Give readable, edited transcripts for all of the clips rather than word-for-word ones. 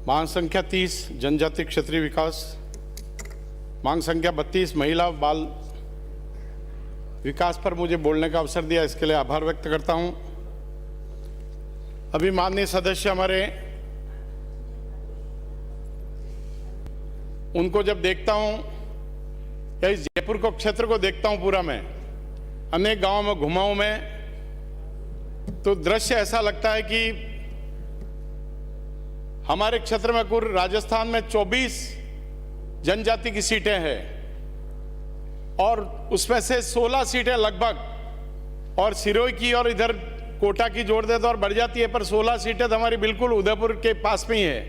मांग संख्या 30 जनजाति क्षेत्रीय विकास, मांग संख्या 32 महिला बाल विकास पर मुझे बोलने का अवसर दिया, इसके लिए आभार व्यक्त करता हूं। अभी माननीय सदस्य हमारे, उनको जब देखता हूं या इस जयपुर को क्षेत्र को देखता हूं पूरा, मैं अनेक गांवों में घुमा हूं मैं, तो दृश्य ऐसा लगता है कि हमारे क्षेत्र में कुल राजस्थान में 24 जनजाति की सीटें हैं और उसमें से 16 सीटें लगभग, और सिरोही की और इधर कोटा की जोड़ दे तो और बढ़ जाती है, पर 16 सीटें तो हमारी बिल्कुल उदयपुर के पास में ही है।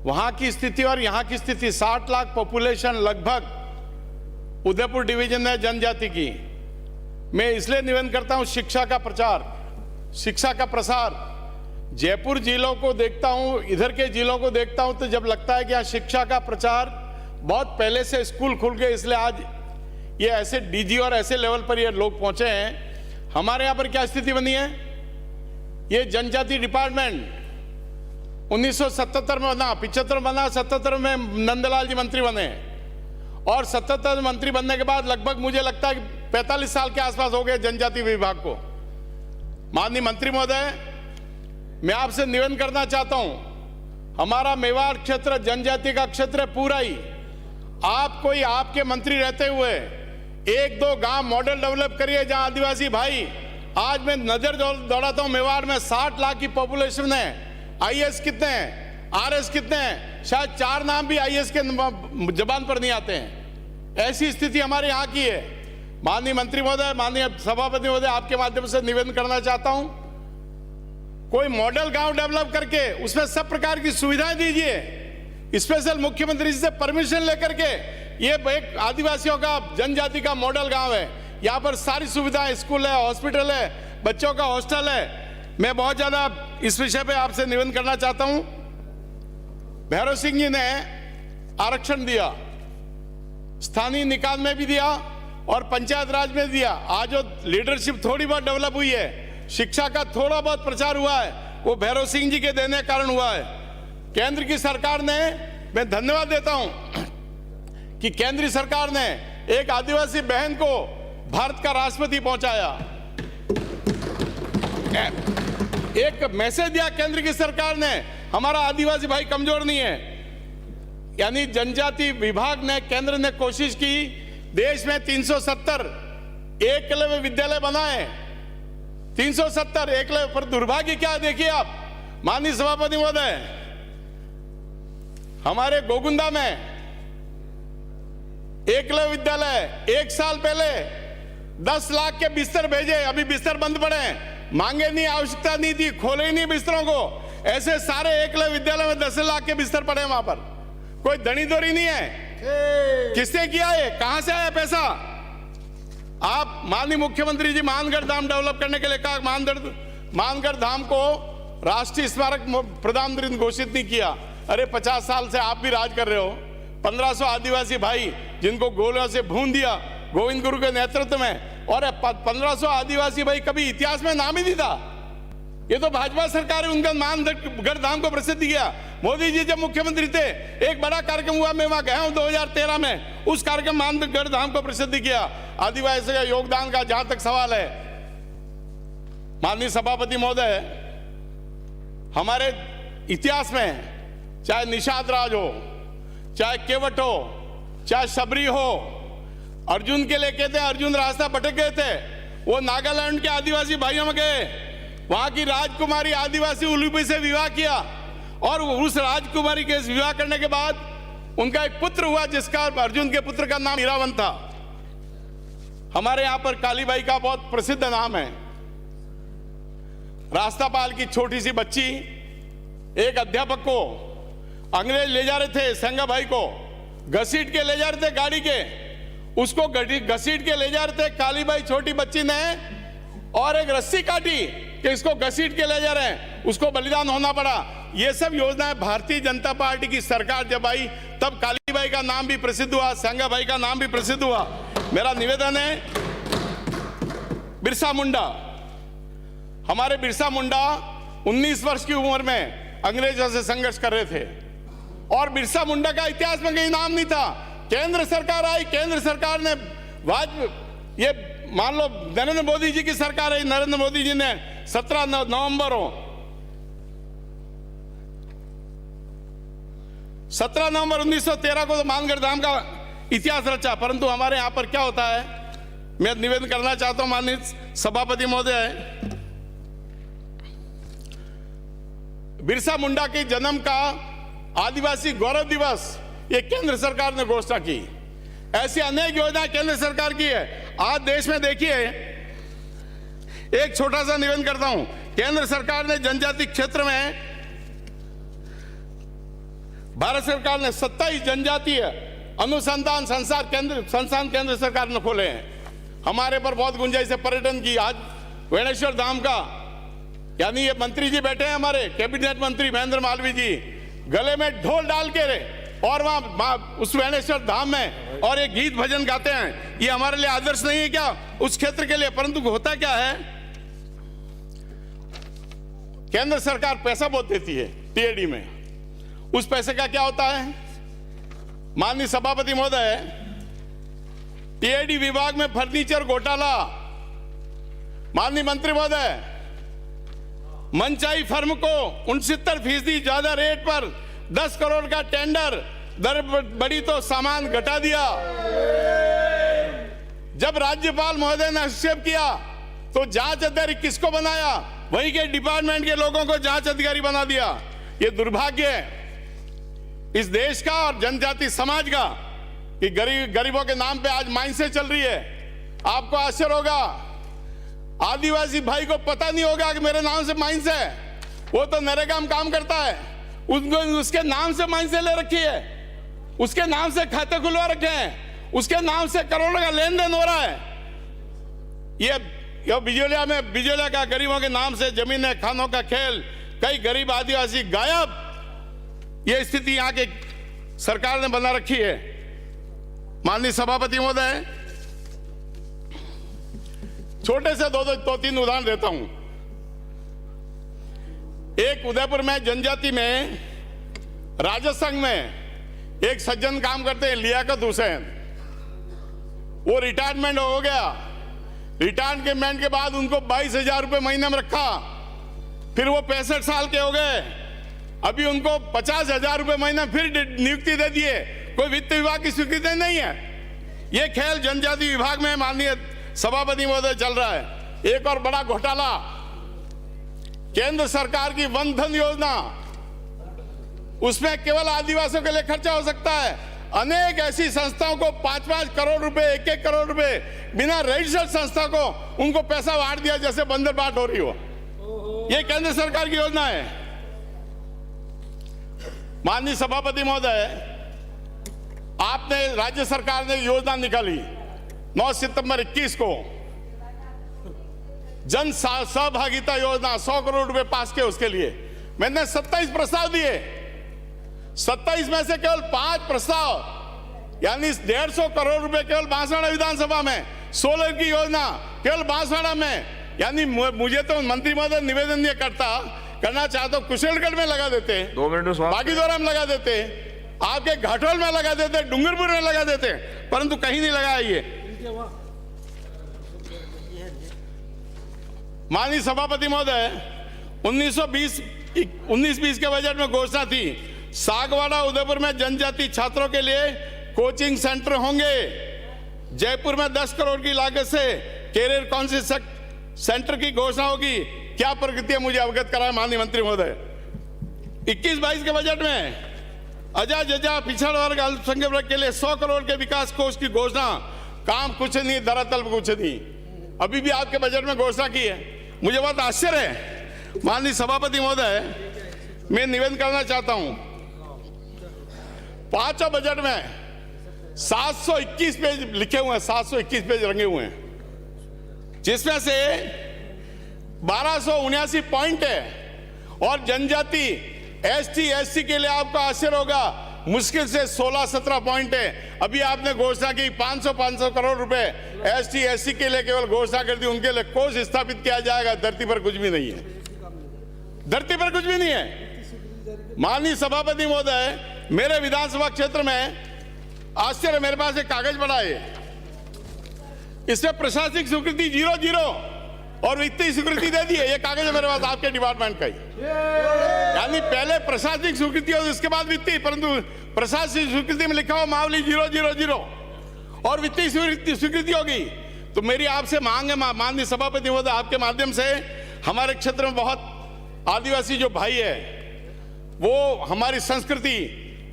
वहां की स्थिति और यहां की स्थिति, 60 लाख पॉपुलेशन लगभग उदयपुर डिवीजन में जनजाति की। मैं इसलिए निवेदन करता हूं, शिक्षा का प्रचार, शिक्षा का प्रसार। जयपुर जिलों को देखता हूं, इधर के जिलों को देखता हूं, तो जब लगता है कि यहाँ शिक्षा का प्रचार बहुत पहले से स्कूल खुल गए, इसलिए आज ये ऐसे डीजी और ऐसे लेवल पर ये लोग पहुंचे हैं। हमारे यहाँ पर क्या स्थिति बनी है, ये जनजाति डिपार्टमेंट 1977 में बना, 75 में बना, 77 में नंदलाल जी मंत्री बने, और 77 मंत्री बनने के बाद लगभग मुझे लगता है कि 45 साल के आसपास हो गए जनजाति विभाग को। माननीय मंत्री महोदय, मैं आपसे निवेदन करना चाहता हूं, हमारा मेवाड़ क्षेत्र जनजाति का क्षेत्र है पूरा ही। आप कोई आपके मंत्री रहते हुए 1-2 गांव मॉडल डेवलप करिए जहां आदिवासी भाई, आज मैं नजर दौड़ाता हूं, मेवाड़ में 60 लाख की पॉपुलेशन है, आईएएस कितने हैं, आरएस कितने हैं, शायद 4 नाम भी आईएएस के जबान पर नहीं आते हैं। ऐसी स्थिति हमारे यहाँ की है। माननीय मंत्री महोदय, माननीय सभापति महोदय, आपके माध्यम से निवेदन करना चाहता हूं, कोई मॉडल गांव डेवलप करके उसमें सब प्रकार की सुविधाएं दीजिए। स्पेशल मुख्यमंत्री जी से परमिशन लेकर के, ये एक आदिवासियों का जनजाति का मॉडल गांव है, यहाँ पर सारी सुविधाएं, स्कूल है, हॉस्पिटल है, बच्चों का हॉस्टल है। मैं बहुत ज्यादा इस विषय पे आपसे निवेदन करना चाहता हूं। भैरव सिंह जी ने आरक्षण दिया, स्थानीय निकाय में भी दिया और पंचायत राज में दिया। आज जो लीडरशिप थोड़ी बहुत डेवलप हुई है, शिक्षा का थोड़ा बहुत प्रचार हुआ है, वो भैरव सिंह जी के देने के कारण हुआ है। केंद्र की सरकार ने, मैं धन्यवाद देता हूं कि केंद्र सरकार ने एक आदिवासी बहन को भारत का राष्ट्रपति पहुंचाया, एक मैसेज दिया केंद्र की सरकार ने, हमारा आदिवासी भाई कमजोर नहीं है। यानी जनजाति विभाग ने, केंद्र ने कोशिश की, देश में 370 एकलव्य विद्यालय बनाए, 370 एकलव्य, पर दुर्भाग्य क्या देखिए आप माननीय सभापति महोदय, हमारे गोगुंदा में एकलव्य विद्यालय 1 साल पहले 10 लाख के बिस्तर भेजे, अभी बिस्तर बंद पड़े, मांगे नहीं, आवश्यकता नहीं थी, खोले ही नहीं बिस्तरों को। ऐसे सारे एकलव्य विद्यालय में 10 लाख के बिस्तर पड़े, वहां पर कोई धनी दोरी नहीं है। किसने किया है, कहां से आया पैसा? आप माननीय मुख्यमंत्री जी मानगढ़ धाम डेवलप करने के लिए कहा, मानगढ़ धाम को राष्ट्रीय स्मारक प्रधान घोषित नहीं किया। अरे 50 साल से आप भी राज कर रहे हो, 1500 आदिवासी भाई जिनको गोलियों से भून दिया गोविंद गुरु के नेतृत्व में, और 1500 आदिवासी भाई कभी इतिहास में नाम ही नहीं था। ये तो भाजपा सरकार है, उनका मानगढ़ धाम को प्रसिद्ध किया। मोदी जी जब मुख्यमंत्री थे, एक बड़ा कार्यक्रम हुआ, मैं वहां गया हूं 2013 में, उस कार्यक्रम मानगढ़ धाम को प्रसिद्ध किया। आदिवासी का योगदान का जहां तक सवाल है, माननीय सभापति महोदय, हमारे इतिहास में चाहे निषाद राज हो, चाहे केवट हो, चाहे शबरी हो, अर्जुन के लिए कहते हैं अर्जुन रास्ता भटक गए थे, वो नागालैंड के आदिवासी भाइयों में गए, वहां की राजकुमारी आदिवासी उलूपी से विवाह किया, और उस राजकुमारी के विवाह करने के बाद उनका एक पुत्र हुआ जिसका, अर्जुन के पुत्र का नाम हीरावन था। हमारे यहां पर कालीबाई का बहुत प्रसिद्ध नाम है। रास्तापाल की छोटी सी बच्ची, एक अध्यापक को अंग्रेज ले जा रहे थे, संगा भाई को घसीट के ले जा रहे थे गाड़ी के, उसको घसीट के ले जा रहे थे, कालीबाई छोटी बच्ची ने और एक रस्सी काटी कि इसको घसीट के ले जा रहे हैं, उसको बलिदान होना पड़ा। ये सब योजनाएं भारतीय जनता पार्टी की सरकार जब आई तब कालीबाई का नाम भी प्रसिद्ध हुआ, संगा भाई का नाम भी प्रसिद्ध हुआ। मेरा निवेदन है, बिरसा मुंडा, हमारे बिरसा मुंडा 19 वर्ष की उम्र में अंग्रेजों से संघर्ष कर रहे थे। और बिरसा मुंडा का इतिहास में कहीं नाम नहीं था। केंद्र सरकार आई, केंद्र सरकार ने ये मान लो नरेंद्र मोदी जी की सरकार है, नरेंद्र मोदी जी ने 17 नवंबर 1913 को तो मानगढ़ धाम का इतिहास रचा। परंतु हमारे यहां पर क्या होता है, मैं निवेदन करना चाहता हूं माननीय सभापति महोदय, बिरसा मुंडा के जन्म का आदिवासी गौरव दिवस ये केंद्र सरकार ने घोषणा की। ऐसी अनेक योजनाएं केंद्र सरकार की है। आज देश में देखिए, एक छोटा सा निवेदन करता हूं, केंद्र सरकार ने जनजाति क्षेत्र में, भारत सरकार ने 27 जनजातीय अनुसंधान संस्थान केंद्र सरकार ने खोले हैं। हमारे पर बहुत गुंजाइश है पर्यटन की। आज वेणेश्वर धाम का, यानी ये मंत्री जी बैठे हैं हमारे कैबिनेट मंत्री महेंद्र मालवीय जी, गले में ढोल डाल के और वहां उस वेणेश्वर धाम में और एक गीत भजन गाते हैं। ये हमारे लिए आदर्श नहीं है क्या उस क्षेत्र के लिए? परंतु होता क्या है, केंद्र सरकार पैसा बहुत देती है टीएडी में। उस पैसे का क्या होता है माननीय सभापति महोदय, टीएडी विभाग में फर्नीचर घोटाला, माननीय मंत्री महोदय, मनचाही फर्म को 69% ज्यादा रेट पर 10 करोड़ का टेंडर, दर बढ़ी तो सामान घटा दिया। जब राज्यपाल महोदय ने हस्तक्षेप किया तो जांच अधिकारी किसको बनाया? वहीं के डिपार्टमेंट के लोगों को जांच अधिकारी बना दिया। ये दुर्भाग्य है इस देश का और जनजाति समाज का कि गरीबों के नाम पे आज माइंसें चल रही है। आपको आश्चर्य होगा, आदिवासी भाई को पता नहीं होगा कि मेरे नाम से माइंस है। वो तो नरेगा में काम करता है, उसके नाम से माइंसें ले रखी है, उसके नाम से खाते खुलवा रखे हैं, उसके नाम से करोड़ों का लेन देन हो रहा है। ये बिजोलिया का गरीबों के नाम से जमीन है, खानों का खेल, कई गरीब आदिवासी गायब। ये स्थिति यहाँ के सरकार ने बना रखी है। माननीय सभापति महोदय, छोटे से दो तीन उदाहरण देता हूं। एक उदयपुर में जनजाति में राजस्थान में एक सज्जन काम करते हैं, लियाकत हुसैन। वो रिटायरमेंट हो गया। रिटायरमेंट के बाद उनको 22,000 रुपए महीने में रखा। फिर वो 65 साल के हो गए, अभी उनको 50,000 रुपए महीना फिर नियुक्ति दे दिए। कोई वित्त विभाग की स्वीकृति नहीं है। ये खेल जनजाति विभाग में माननीय सभापति महोदय चल रहा है। एक और बड़ा घोटाला, केंद्र सरकार की वन धन योजना, उसमें केवल आदिवासियों के लिए खर्चा हो सकता है। अनेक ऐसी संस्थाओं को 5-5 करोड़ रुपए, 1-1 करोड़ रुपए बिना रजिस्टर्ड संस्था को उनको पैसा बांट दिया जैसे बंदर बांट हो रही हो। ये केंद्र सरकार की योजना है। माननीय सभापति महोदय, आपने राज्य सरकार ने योजना निकाली 9 सितंबर 21 को, जन सहभागिता योजना, 100 करोड़ रुपए पास किए। उसके लिए मैंने 27 प्रस्ताव दिए। 27 में से केवल 5 प्रस्ताव, यानी 150 करोड़ रुपए केवल बांसवाड़ा विधानसभा में, सोलर की योजना केवल बांसवाड़ा में। यानी मुझे तो मंत्री महोदय निवेदन ये करना चाहता हूं, कुशलगढ़ में लगा देते, 2 मिनट बागीदोरा में लगा देते, आपके घाटोल में लगा देते, डूंगरपुर में लगा देते, परंतु कहीं नहीं लगाया। ये माननीय सभापति महोदय, 19-20 के बजट में घोषणा थी, सागवाड़ा उदयपुर में जनजाति छात्रों के लिए कोचिंग सेंटर होंगे। जयपुर में 10 करोड़ की लागत से कैरियर काउंसिल सेंटर की घोषणा होगी। क्या प्रगति है मुझे अवगत कराया माननीय मंत्री महोदय। 21-22 के बजट में अजा पिछड़ा वर्ग अल्पसंख्यक वर्ग के लिए 100 करोड़ के विकास कोष की घोषणा। काम कुछ नहीं, धरातल कुछ नहीं। अभी भी आपके बजट में घोषणा की है। मुझे बहुत आश्चर्य है। माननीय सभापति महोदय, मैं निवेदन करना चाहता हूं, 5 बजट में 721 पेज लिखे हुए हैं, 721 पेज रंगे हुए हैं, जिसमें से 1279 पॉइंट है। और जनजाति एसटी एससी के लिए आपको आश्चर्य होगा, मुश्किल से 16-17 पॉइंट है। अभी आपने घोषणा की 500 करोड़ रुपए एसटी एससी के लिए केवल घोषणा कर दी, उनके लिए कोष स्थापित किया जाएगा। धरती पर कुछ भी नहीं है, धरती पर कुछ भी नहीं है। माननीय सभापति महोदय, मेरे विधानसभा क्षेत्र में आश्चर्य, मेरे पास एक कागज पड़ा है, इसमें प्रशासनिक स्वीकृति 0 और वित्तीय स्वीकृति दे दी है। ये कागज है मेरे पास आपके डिपार्टमेंट का ही, यानी पहले प्रशासनिक स्वीकृति और उसके बाद वित्तीय, परंतु प्रशासनिक स्वीकृति में लिखा हुआ मामूली 0 और वित्तीय स्वीकृति होगी। तो मेरी आपसे मांग है माननीय सभापति महोदय, आपके माध्यम से, हमारे क्षेत्र में बहुत आदिवासी जो भाई है, वो हमारी संस्कृति,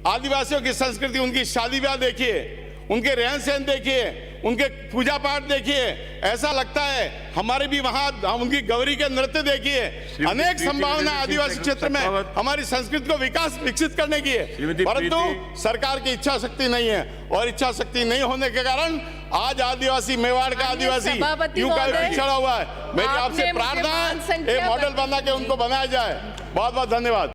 आदिवासियों की संस्कृति, उनकी शादी ब्याह देखिए, उनके रहन सहन देखिए, उनके पूजा पाठ देखिए, ऐसा लगता है हमारे भी वहां उनकी गौरी के नृत्य देखिए। अनेक संभावना आदिवासी क्षेत्र में हमारी संस्कृति को विकसित करने की है, परंतु सरकार की इच्छा शक्ति नहीं है, और इच्छा शक्ति नहीं होने के कारण आज आदिवासी, मेवाड़ का आदिवासी यूं का पिछड़ा हुआ है। मेरी आपसे प्रार्थना है, एक मॉडल बना के उनको बनाया जाए। बहुत बहुत धन्यवाद।